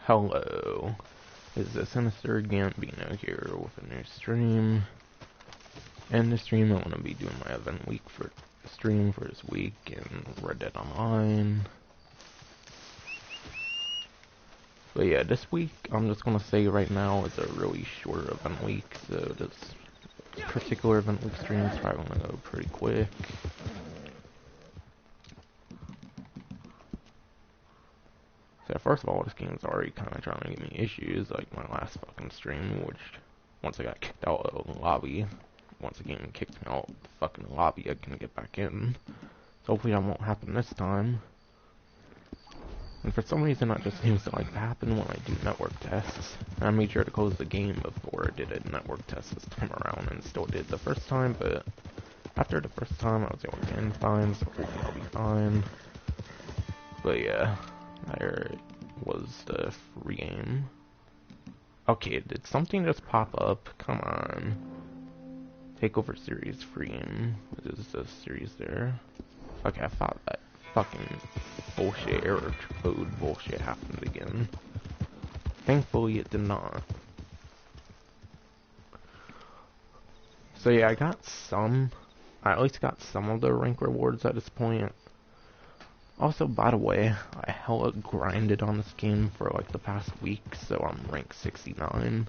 Hello, this is Sinister Gambino here with a new stream. In this stream, I want to be doing my event week for stream for this week in Red Dead Online. But yeah, this week, I'm just going to say right now, it's a really short event week, so this particular event week stream is probably going to go pretty quick. So first of all, this game's already kind of trying to give me issues, like my last fucking stream, which, once I got kicked out of the lobby, once the game kicked me out of the fucking lobby, I can get back in. So hopefully that won't happen this time. And for some reason, that just seems to like happen when I do network tests. And I made sure to close the game before I did a network test this time around, and still did the first time, but after the first time, I was able to get in fine, so hopefully I'll be fine. But yeah. There was the free game. Okay, did something just pop up? Come on. Takeover series free game. What is the series there? Okay, I thought that fucking bullshit error code bullshit happened again. Thankfully it did not. So yeah, I at least got some of the rank rewards at this point. Also, by the way, I hella grinded on this game for like the past week, so I'm rank 69.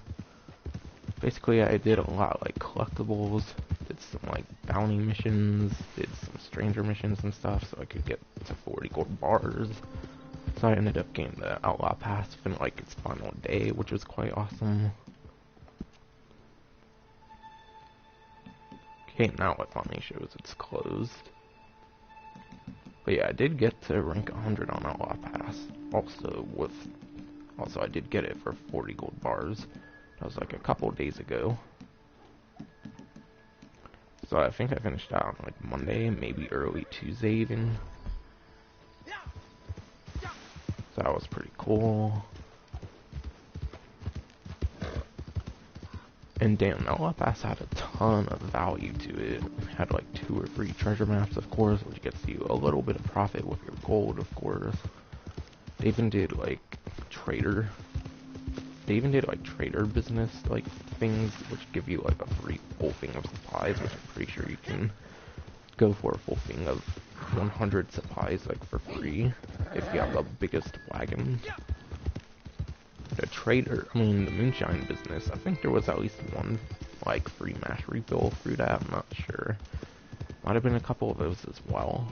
Basically, I did a lot like collectibles, did some like bounty missions, did some stranger missions and stuff, so I could get to 40 gold bars. So I ended up getting the Outlaw Pass in like its final day, which was quite awesome. Okay, now it finally shows it's closed. But yeah, I did get to rank 100 on Outlaw Pass. Also, I did get it for 40 gold bars. That was like a couple of days ago. So I think I finished out on like Monday, maybe early Tuesday even. So that was pretty cool. And damn, Outlaw Pass had a ton of value to it. It had like 2 or 3 treasure maps, of course, which gets you a little bit of profit with your gold, of course. They even did like trader business like things, which give you like a free full thing of supplies, which I'm pretty sure you can go for a full thing of 100 supplies like for free if you have the biggest wagon. The Moonshine business, I think there was at least one, like, free mash refill through that, I'm not sure. Might have been a couple of those as well.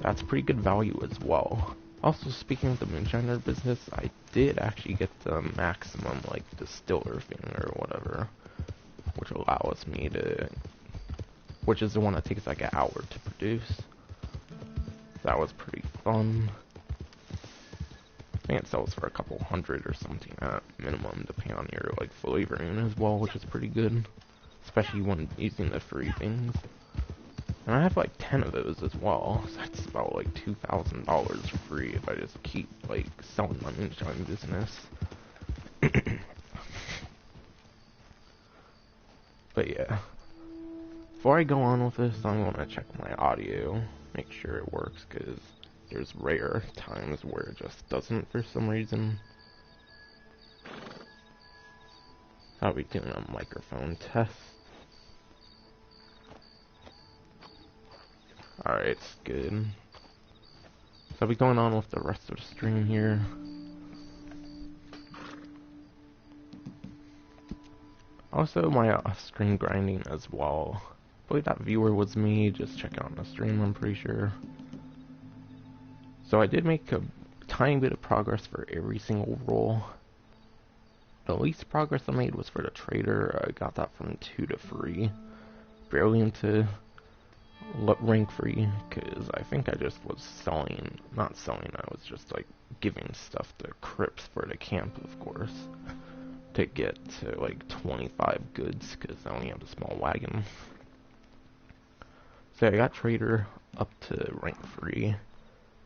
That's pretty good value as well. Also, speaking of the Moonshiner business, I did actually get the maximum, like, distiller thing or whatever, which allows me to, which is the one that takes like an hour to produce. That was pretty fun. I think it sells for a couple hundred or something at minimum, depending on your like flavoring as well, which is pretty good, especially when using the free things. And I have like 10 of those as well, so that's about like $2,000 for free if I just keep like selling my moonshine business. But yeah, before I go on with this, I'm gonna check my audio, make sure it works, because there's rare times where it just doesn't for some reason. I'll be doing a microphone test. Alright, it's good. So I'll be going on with the rest of the stream here. Also, my screen grinding as well. I believe that viewer was me, just check out the stream, I'm pretty sure. So I did make a tiny bit of progress for every single role. The least progress I made was for the trader. I got that from 2 to 3. Barely into rank 3, because I think I just was not selling, I was just like giving stuff to crypts for the camp, of course, to get to like 25 goods, because I only have a small wagon. So I got trader up to rank 3.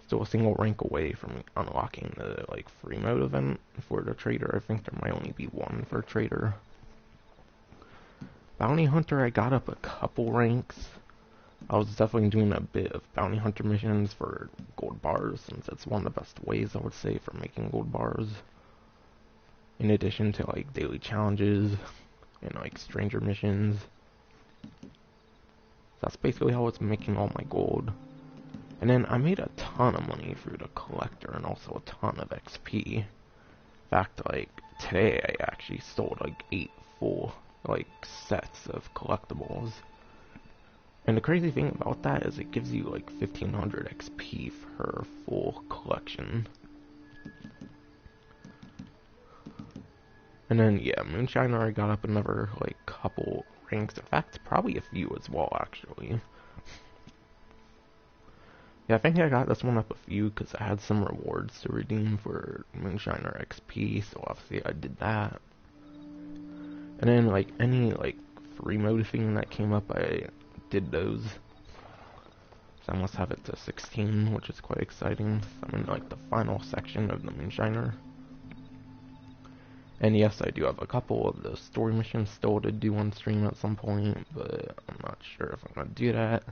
Still a single rank away from unlocking the like free mode event for the trader. I think there might only be 1 for trader. Bounty hunter, I got up a couple ranks. I was definitely doing a bit of bounty hunter missions for gold bars, since it's one of the best ways, I would say, for making gold bars. In addition to like daily challenges and like stranger missions. That's basically how I was making all my gold. And then I made a ton of money through the collector and also a ton of XP. In fact, like today I actually sold like 8 full like sets of collectibles. And the crazy thing about that is it gives you like 1500 XP for full collection. And then yeah, Moonshiner I got up another like couple ranks. In fact, probably a few as well actually. Yeah, I think I got this one up a few because I had some rewards to redeem for Moonshiner XP, so obviously I did that. And then like any like free mode thing that came up, I did those. So I must have it to 16, which is quite exciting. I'm in like the final section of the Moonshiner. And yes, I do have a couple of the story missions still to do on stream at some point, but I'm not sure if I'm gonna do that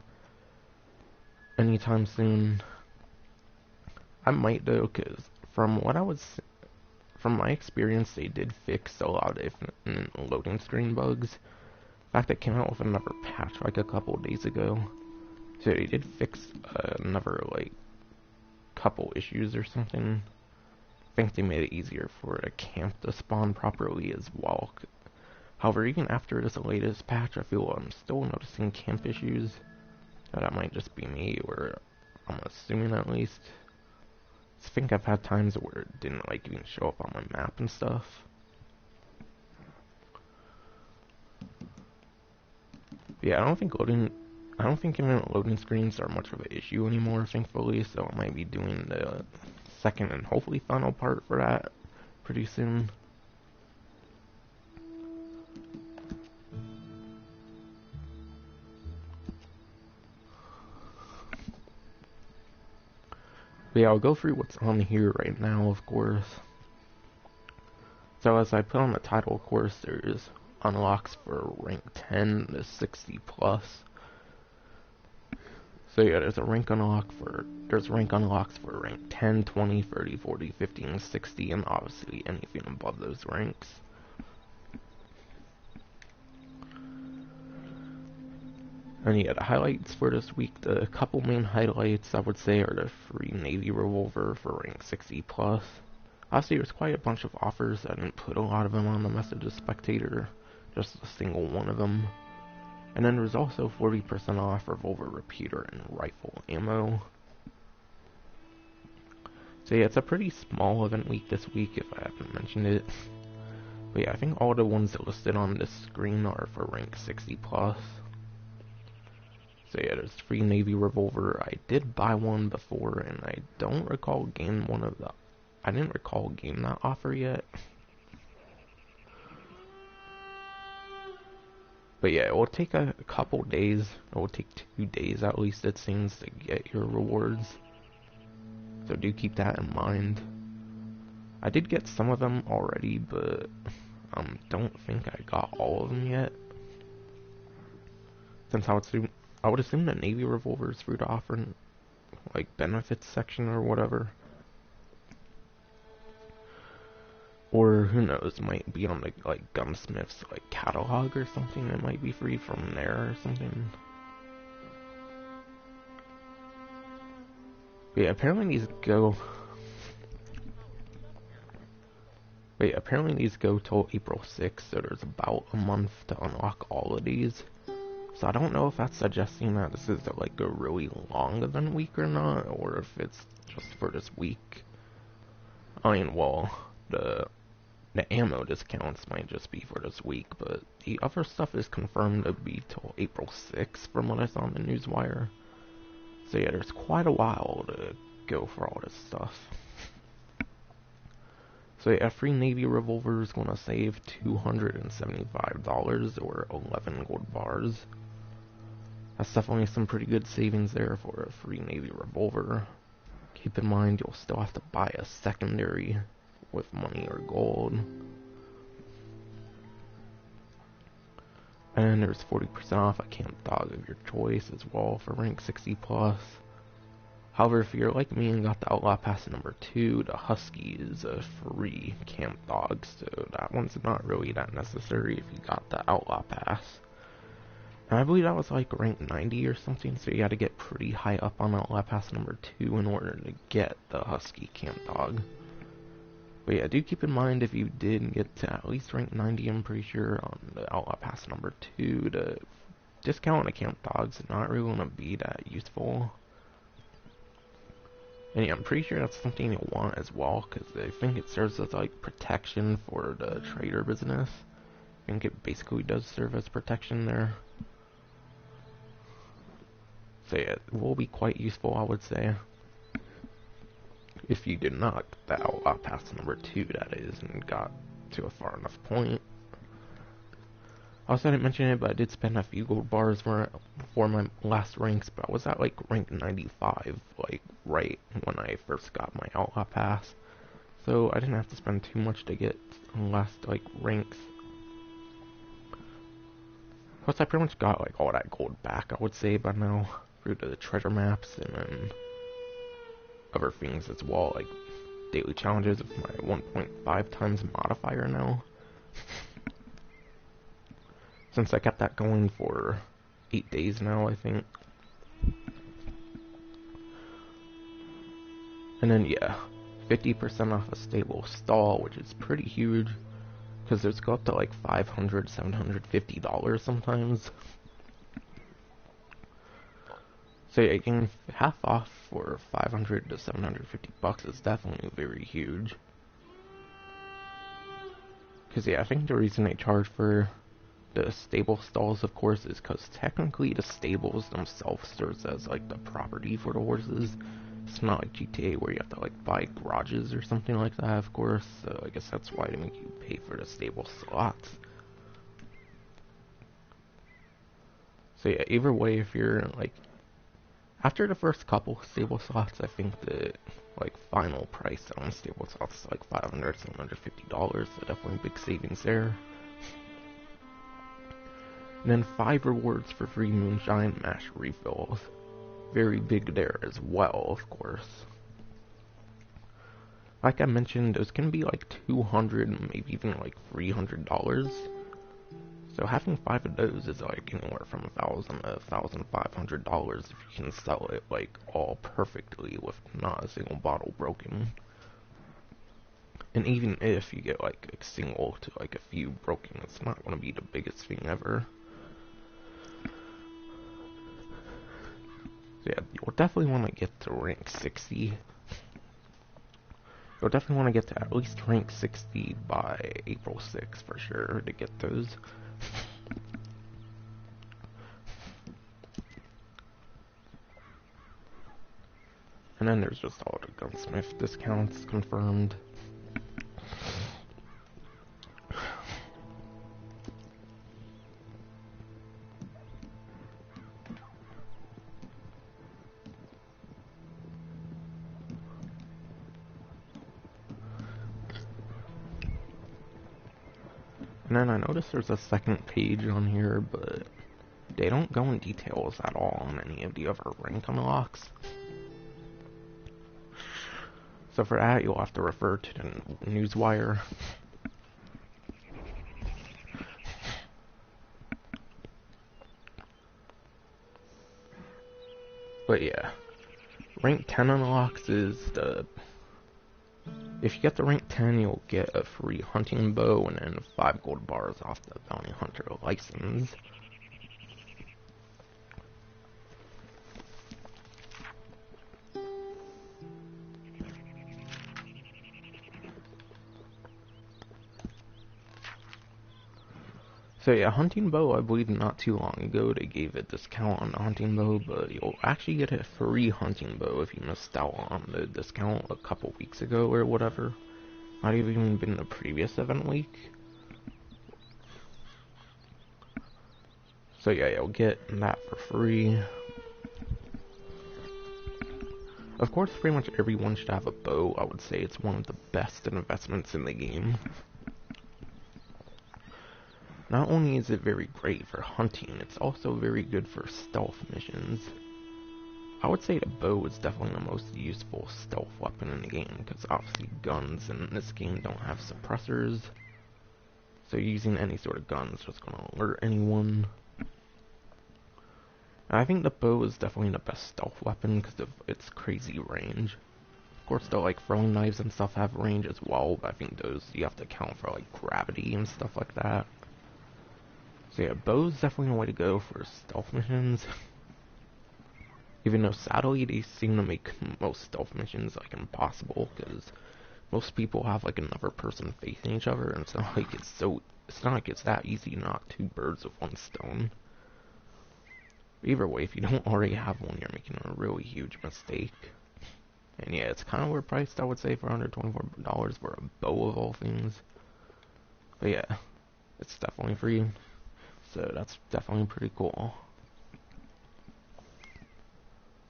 anytime soon. I might though, cause from my experience, they did fix a lot of different loading screen bugs. In fact, it came out with another patch like a couple days ago, so they did fix another like couple issues or something. I think they made it easier for a camp to spawn properly as well. However, even after this latest patch, I feel I'm still noticing camp issues. That might just be me, or I'm assuming at least. I think I've had times where it didn't like even show up on my map and stuff. But yeah, I don't think even loading screens are much of an issue anymore, thankfully, so I might be doing the second and hopefully final part for that pretty soon. But yeah, I'll go through what's on here right now, of course. So as I put on the title, of course, there's unlocks for rank 10 to 60 plus. So yeah, there's rank unlocks for rank 10, 20, 30, 40, 50, and 60, and obviously anything above those ranks. And yeah, the highlights for this week, the couple main highlights I would say are the free Navy Revolver for rank 60 plus. Obviously there's quite a bunch of offers. I didn't put a lot of them on the Messages Spectator, just a single one of them. And then there's also 40% off Revolver Repeater and Rifle Ammo. So yeah, it's a pretty small event week this week if I haven't mentioned it. But yeah, I think all the ones listed on this screen are for rank 60 plus. So yeah, there's free Navy Revolver. I did buy one before, and I don't recall getting one of the... I didn't recall getting that offer yet. But yeah, it will take a couple days. It will take 2 days at least, it seems, to get your rewards. So do keep that in mind. I did get some of them already, but don't think I got all of them yet. Since I would assume the Navy Revolver is through the offer, like, benefits section or whatever. Or, who knows, might be on the, like, Gunsmith's, like, catalog or something. It might be free from there or something. But yeah, apparently these go... Wait, apparently these go till April 6th, so there's about a month to unlock all of these. So I don't know if that's suggesting that this is like a really long event week or not, or if it's just for this week. I mean, well, the ammo discounts might just be for this week, but the other stuff is confirmed to be till April 6th from what I saw on the newswire. So yeah, there's quite a while to go for all this stuff. So yeah, free Navy Revolver is going to save $275 or 11 gold bars. That's definitely some pretty good savings there for a free Navy Revolver. Keep in mind you'll still have to buy a secondary with money or gold. And there's 40% off a camp dog of your choice as well for rank 60 plus. However, if you're like me and got the Outlaw Pass number 2, the Husky is a free camp dog, so that one's not really that necessary if you got the Outlaw Pass. And I believe that was like rank 90 or something, so you had to get pretty high up on Outlaw Pass number 2 in order to get the Husky camp dog. But yeah, do keep in mind if you did get to at least rank 90, I'm pretty sure, on the Outlaw Pass number 2, the discount on the camp dog's not really going to be that useful. And yeah, I'm pretty sure that's something you'll want as well, because I think it serves as like protection for the trader business. I think it basically does serve as protection there. So yeah, it will be quite useful, I would say. If you did not get the Outlaw Pass number 2, that is, and got to a far enough point. Also, I didn't mention it, but I did spend a few gold bars for my last ranks, but I was at like rank 95, like right when I first got my Outlaw Pass. So I didn't have to spend too much to get last like ranks. Plus, I pretty much got like all that gold back, I would say, by now, through the treasure maps and then other things as well, like daily challenges with my 1.5 times modifier now. Since I kept that going for 8 days now, I think. And then yeah, 50% off a stable stall, which is pretty huge, because those go up to like $500, $750 sometimes. So yeah, getting half off for 500 to 750 bucks is definitely very huge. Because yeah, I think the reason they charge for the stable stalls, of course, is because technically the stables themselves serves as like the property for the horses. It's not like GTA where you have to like buy garages or something like that, of course. So I guess that's why they make you pay for the stable slots. So yeah, either way, if you're like after the first couple stable slots, I think the like final price on stable slots is like $500, $750. So definitely big savings there. And then 5 rewards for free moonshine mash refills. Very big there as well, of course. Like I mentioned, those can be like $200, maybe even like $300. So having 5 of those is like anywhere from $1,000 to $1,500 if you can sell it like all perfectly with not a single bottle broken. And even if you get like a single to like a few broken, it's not going to be the biggest thing ever. So yeah, you'll definitely want to get to rank 60. You'll definitely want to get to at least rank 60 by April 6th for sure to get those. And then there's just all the gunsmith discounts confirmed. And then I noticed there's a second page on here, but they don't go in details at all on any of the other rank unlocks. So for that, you'll have to refer to the newswire. But yeah, rank 10 unlocks is the... If you get the rank 10, you'll get a free hunting bow and then 5 gold bars off the bounty hunter license. So yeah, hunting bow, I believe not too long ago they gave a discount on the hunting bow, but you'll actually get a free hunting bow if you missed out on the discount a couple weeks ago or whatever. Not even been the previous event week. So yeah, you'll get that for free. Of course, pretty much everyone should have a bow. I would say it's one of the best investments in the game. Not only is it very great for hunting, it's also very good for stealth missions. I would say the bow is definitely the most useful stealth weapon in the game, because obviously guns in this game don't have suppressors. So using any sort of gun is just going to alert anyone. And I think the bow is definitely the best stealth weapon because of its crazy range. Of course, though, like throwing knives and stuff have range as well, but I think those you have to account for like gravity and stuff like that. So yeah, bow's definitely the way to go for stealth missions. Even though sadly they seem to make most stealth missions like impossible because most people have like another person facing each other, and it's not like it's that easy to knock two birds with one stone. Either way, if you don't already have one, you're making a really huge mistake. And yeah, it's kind of overpriced, I would say, for $124 for a bow of all things. But yeah, it's definitely free, so that's definitely pretty cool.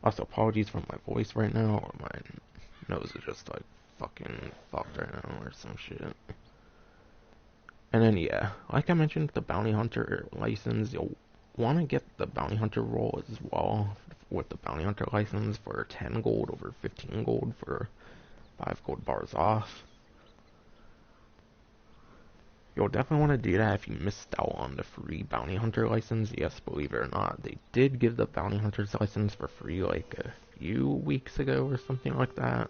Also, apologies for my voice right now, or my nose is just like fucking fucked right now, or some shit. And then yeah, like I mentioned, the bounty hunter license, you'll want to get the bounty hunter role as well with the bounty hunter license for 10 gold over 15 gold for 5 gold bars off. You'll definitely want to do that if you missed out on the free bounty hunter license. Yes, believe it or not, they did give the bounty hunter's license for free like a few weeks ago or something like that.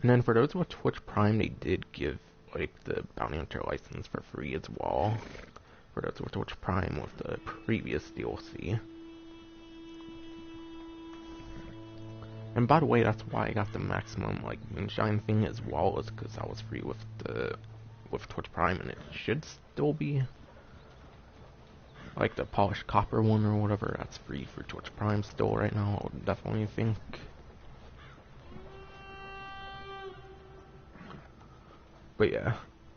And then for those with Twitch Prime, they did give like the bounty hunter license for free as well. For those with Twitch Prime with the previous DLC. And by the way, that's why I got the maximum like moonshine thing as well, is because I was free with Twitch Prime, and it should still be like the polished copper one or whatever. That's free for Twitch Prime still right now. I would definitely think. But yeah,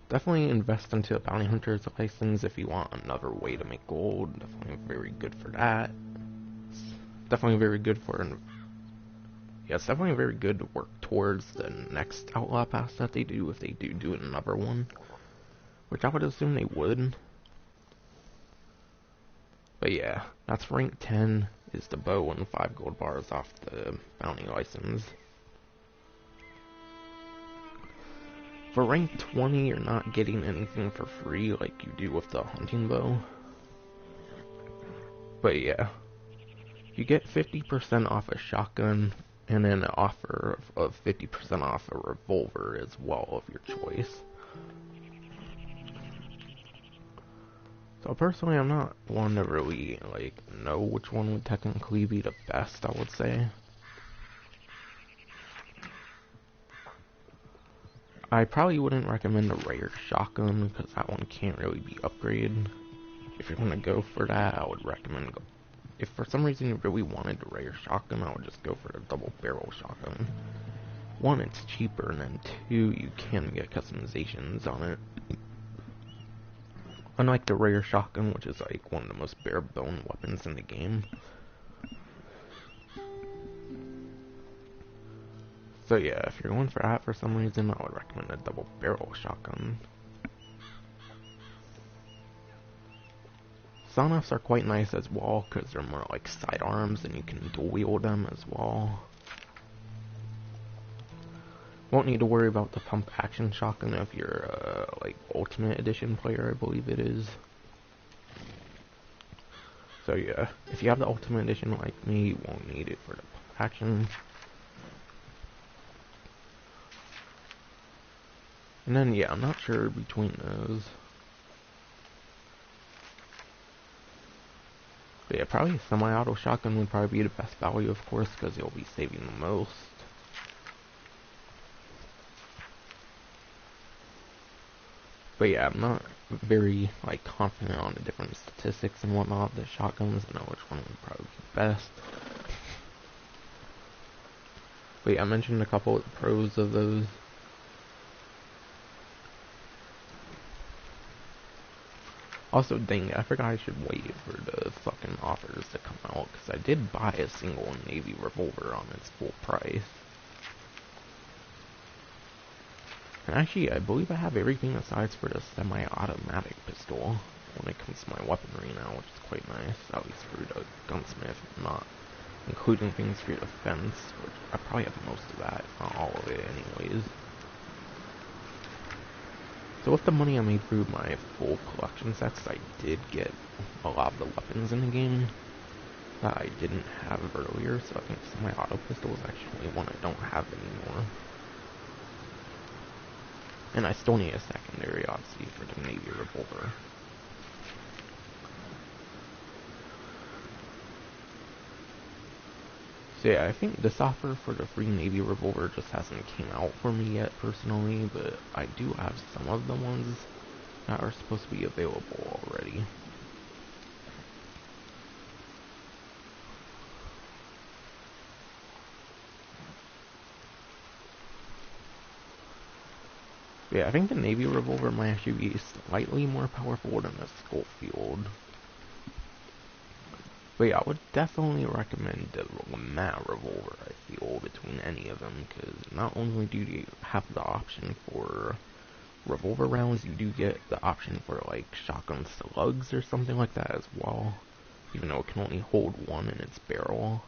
definitely invest into a bounty hunter's license if you want another way to make gold. Definitely very good for that. It's definitely very good for. Yeah, it's definitely very good to work towards the next Outlaw Pass that they do, if they do another one. Which I would assume they would. But yeah, that's rank 10 is the bow and 5 gold bars off the bounty license. For rank 20, you're not getting anything for free like you do with the hunting bow. But yeah, you get 50% off a shotgun, and then an offer of 50% off a revolver as well of your choice. So personally, I'm not one to really like know which one would technically be the best, I would say. I probably wouldn't recommend a rare shotgun because that one can't really be upgraded. If you're gonna go for that, I would recommend if for some reason you really wanted a rare shotgun, I would just go for the double barrel shotgun. One, it's cheaper, and then two, you can get customizations on it. Unlike the rare shotgun, which is like one of the most bare bone weapons in the game. So yeah, if you're going for that for some reason, I would recommend a double barrel shotgun. Sawnuffs are quite nice as well, because they're more like sidearms and you can dual wield them as well. Won't need to worry about the pump action shotgun if you're like Ultimate Edition player, I believe it is. So yeah, if you have the Ultimate Edition like me, you won't need it for the pump action. And then yeah, I'm not sure between those. But yeah, probably a semi-auto shotgun would probably be the best value, of course, because you'll be saving the most. But yeah, I'm not very like confident on the different statistics and whatnot of the shotguns. I know which one would probably be best. But yeah, I mentioned a couple of the pros of those. Also, dang it, I forgot I should wait for the fucking offers to come out, because I did buy a single Navy revolver on its full price. Actually, I believe I have everything aside for the semi-automatic pistol when it comes to my weaponry now, which is quite nice, at least for the gunsmith, not including things for your defense, which I probably have most of that, if not all of it anyways. So with the money I made through my full collection sets, I did get a lot of the weapons in the game that I didn't have earlier, so I think SemiAuto Pistol is actually one I don't have anymore. And I still need a secondary, obviously, for the Navy Revolver. So yeah, I think this offer for the free Navy Revolver just hasn't came out for me yet, personally, but I do have some of the ones that are supposed to be available already. Yeah, I think the Navy Revolver might actually be slightly more powerful than the Schofield. But yeah, I would definitely recommend the Machete Revolver, I feel, between any of them, because not only do you have the option for revolver rounds, you do get the option for, like, shotgun slugs or something like that as well, even though it can only hold one in its barrel.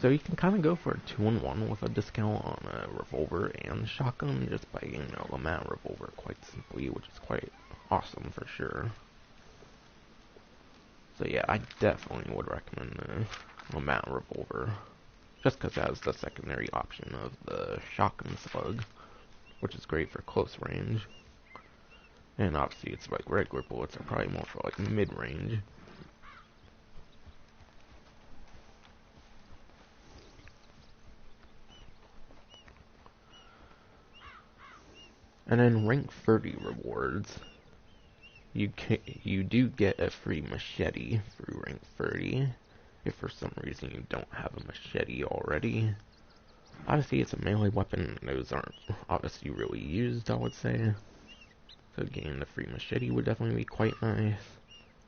So you can kind of go for a 2-in-1 with a discount on a revolver and shotgun just by getting a Machete Revolver quite simply, which is quite awesome for sure. So yeah, I definitely would recommend the Machete Revolver, just because it has the secondary option of the shotgun slug, which is great for close range. And obviously it's like regular bullets are probably more for like mid-range. And then rank 30 rewards. You do get a free machete through rank 30, if for some reason you don't have a machete already. Obviously it's a melee weapon, those aren't obviously really used, I would say. So getting the free machete would definitely be quite nice.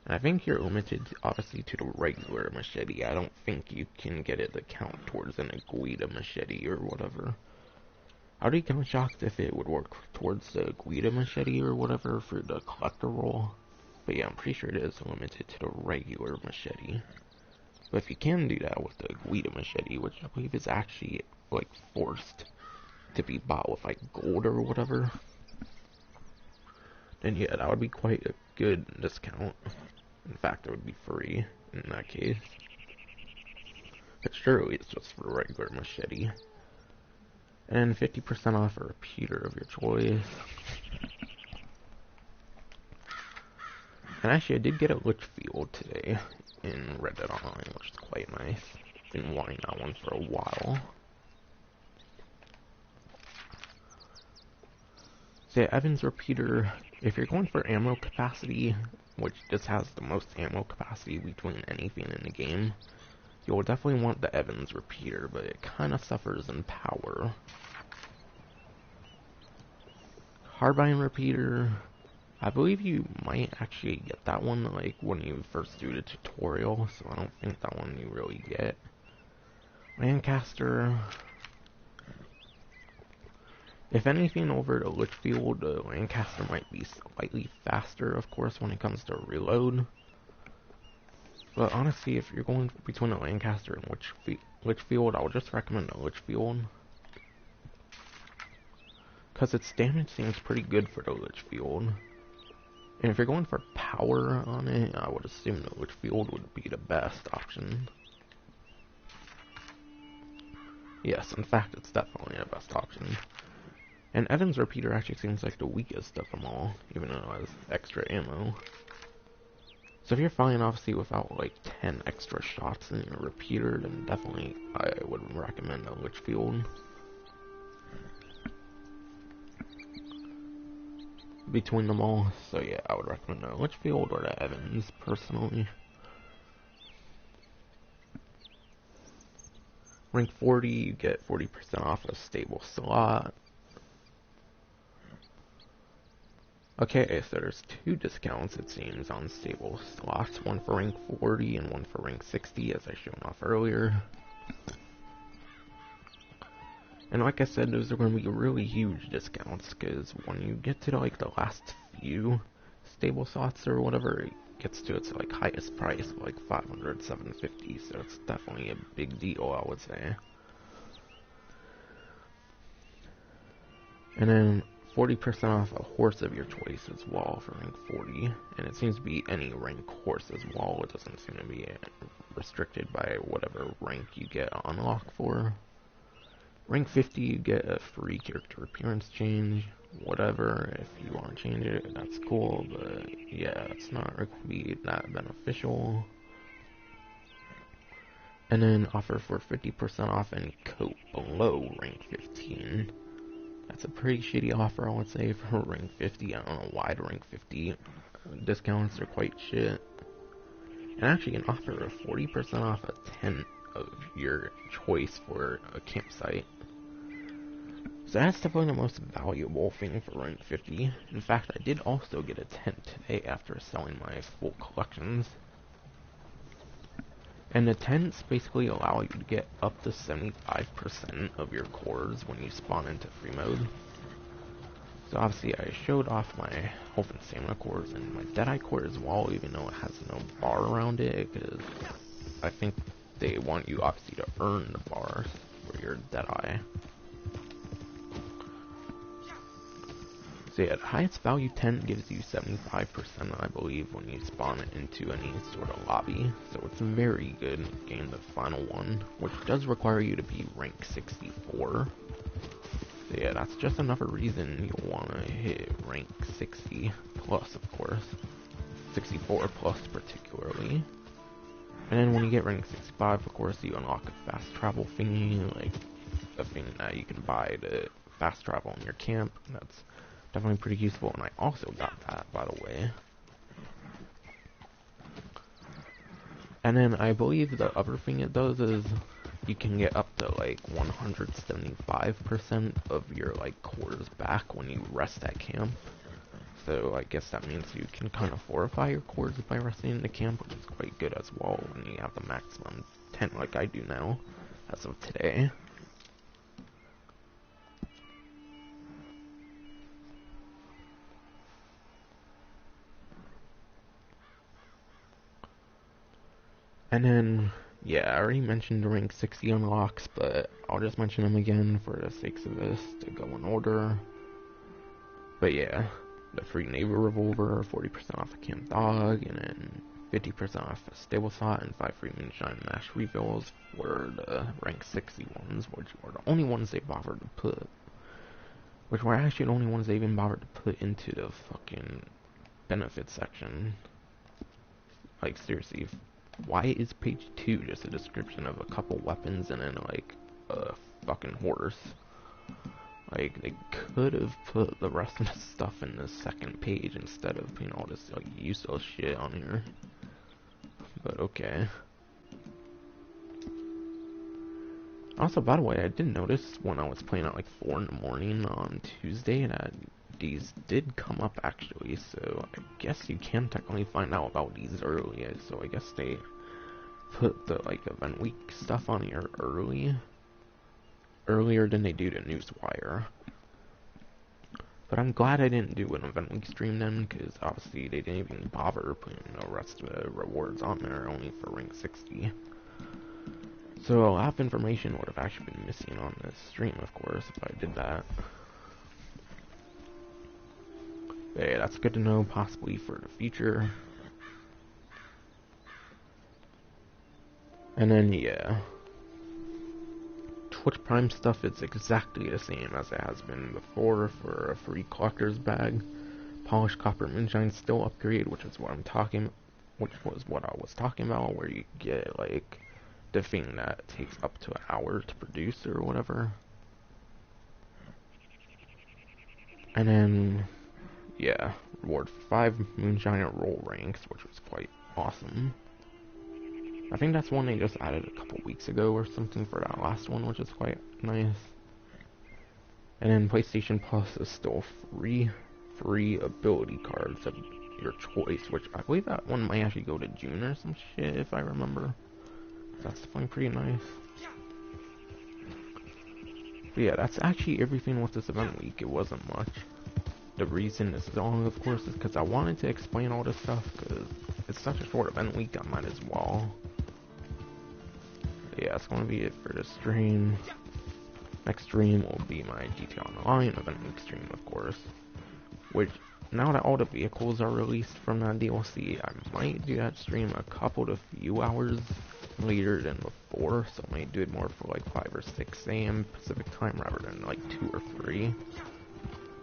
And I think you're limited, obviously, to the regular machete. I don't think you can get it to count towards an Guida machete or whatever. I would be kind of shocked if it would work towards the Guida machete or whatever for the collector roll. But yeah, I'm pretty sure it is limited to the regular machete. But if you can do that with the Guida machete, which I believe is actually, like, forced to be bought with, like, gold or whatever, then yeah, that would be quite a good discount. In fact, it would be free in that case. But surely it's just for the regular machete. And 50% off a repeater of your choice. And actually, I did get a Litchfield today in Red Dead Online, which is quite nice. Been wanting that one for a while. So yeah, Evans repeater, if you're going for ammo capacity, which this has the most ammo capacity between anything in the game, you'll definitely want the Evans repeater, but it kind of suffers in power. Carbine repeater, I believe you might actually get that one like when you first do the tutorial, so I don't think that one you really get. Lancaster, if anything over the Litchfield, the Lancaster might be slightly faster, of course, when it comes to reload. But honestly, if you're going between a Lancaster and Litchfield, I would just recommend a Litchfield. Because its damage seems pretty good for the Litchfield. And if you're going for power on it, I would assume the Litchfield would be the best option. Yes, in fact, it's definitely the best option. And Evans Repeater actually seems like the weakest of them all, even though it has extra ammo. So if you're fine, obviously, without like 10 extra shots in your repeater, then definitely I would recommend a Litchfield. Between them all, so yeah, I would recommend the Litchfield or the Evans, personally. Rank 40, you get 40% off a stable slot. Okay, so there's two discounts, it seems, on stable slots. One for rank 40 and one for rank 60, as I shown off earlier. And like I said, those are going to be really huge discounts, because when you get to like the last few stable slots or whatever, it gets to its like highest price, like 500, 750, so it's definitely a big deal, I would say. And then 40% off a horse of your choice as well for rank 40, and it seems to be any rank horse as well. It doesn't seem to be restricted by whatever rank you get unlock for. Rank 50, you get a free character appearance change, whatever. If you want to change it, that's cool, but yeah, it's not going to be that beneficial. And then offer for 50% off any coat below rank 15. That's a pretty shitty offer, I would say, for rank 50. I don't know why the rank 50 discounts are quite shit. And actually can offer a 40% off a tent of your choice for a campsite. So that's definitely the most valuable thing for rank 50. In fact, I did also get a tent today after selling my full collections. And the tents basically allow you to get up to 75% of your cores when you spawn into free mode. So obviously I showed off my health and stamina cores and my Deadeye core as well, even though it has no bar around it, because I think they want you obviously to earn the bars for your Deadeye. So yeah, the highest value tent gives you 75%, I believe, when you spawn it into any sort of lobby. So it's very good in getting the final one, which does require you to be rank 64. So yeah, that's just another reason you'll want to hit rank 60 plus, of course. 64 plus particularly. And then when you get rank 65, of course, you unlock a fast travel thingy, like a thing that you can buy to fast travel in your camp. That's definitely pretty useful, and I also got that, by the way. And then I believe the other thing it does is you can get up to like 175% of your like cores back when you rest at camp. So I guess that means you can kind of fortify your cores by resting in the camp, which is quite good as well when you have the maximum tent like I do now, as of today. And then, yeah, I already mentioned rank 60 unlocks, but I'll just mention them again for the sakes of this to go in order. But yeah, the free Navy Revolver, 40% off a Camp Dog, and then 50% off a Stable Slot, and 5 free Moonshine Mash refills for the rank 60 ones, which were the only ones they bothered to put. Which were actually the only ones they even bothered to put into the fucking benefits section. Like, seriously, why is page 2 just a description of a couple weapons and then, like, a fucking horse? Like, they could have put the rest of the stuff in the second page instead of putting all this, like, useless shit on here. But, okay. Also, by the way, I did notice when I was playing at, like, 4 in the morning on Tuesday that these did come up, actually, so I guess you can technically find out about these early, so I guess they put the, like, event week stuff on here earlier than they do the Newswire. But I'm glad I didn't do an event week stream then, because obviously they didn't even bother putting the rest of the rewards on there, only for rank 60. So a lot of information would have actually been missing on this stream, of course, if I did that. But yeah, that's good to know, possibly for the future. And then, yeah. Twitch Prime stuff is exactly the same as it has been before for a free collector's bag. Polished Copper Moonshine still upgrade, which was what I was talking about, where you get, like, the thing that takes up to an hour to produce or whatever. And then, yeah, reward 5 Moonshiner roll ranks, which was quite awesome. I think that's one they just added a couple weeks ago or something for that last one, which is quite nice. And then PlayStation Plus is still free ability cards of your choice, which I believe that one might actually go to June or some shit, if I remember. That's definitely pretty nice. But yeah, that's actually everything with this event week. It wasn't much. The reason it's long, of course, is because I wanted to explain all this stuff, because it's such a short event week, I might as well. But yeah, that's going to be it for this stream. Next stream will be my GTA Online event week stream, of course. Which, now that all the vehicles are released from that DLC, I might do that stream a couple to few hours later than before, so I might do it more for like 5 or 6 a.m. Pacific time rather than like 2 or 3.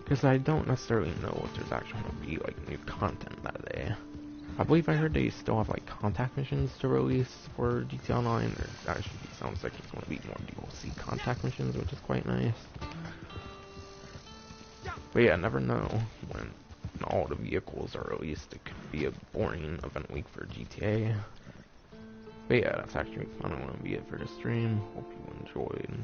Because I don't necessarily know if there's actually going to be like new content that day. I believe I heard they still have like contact missions to release for GTA Online. It actually sounds like it's going to be more DLC contact missions, which is quite nice. But yeah, never know when all the vehicles are released. It could be a boring event week for GTA. But yeah, that's actually kind of going to be it for the stream. Hope you enjoyed.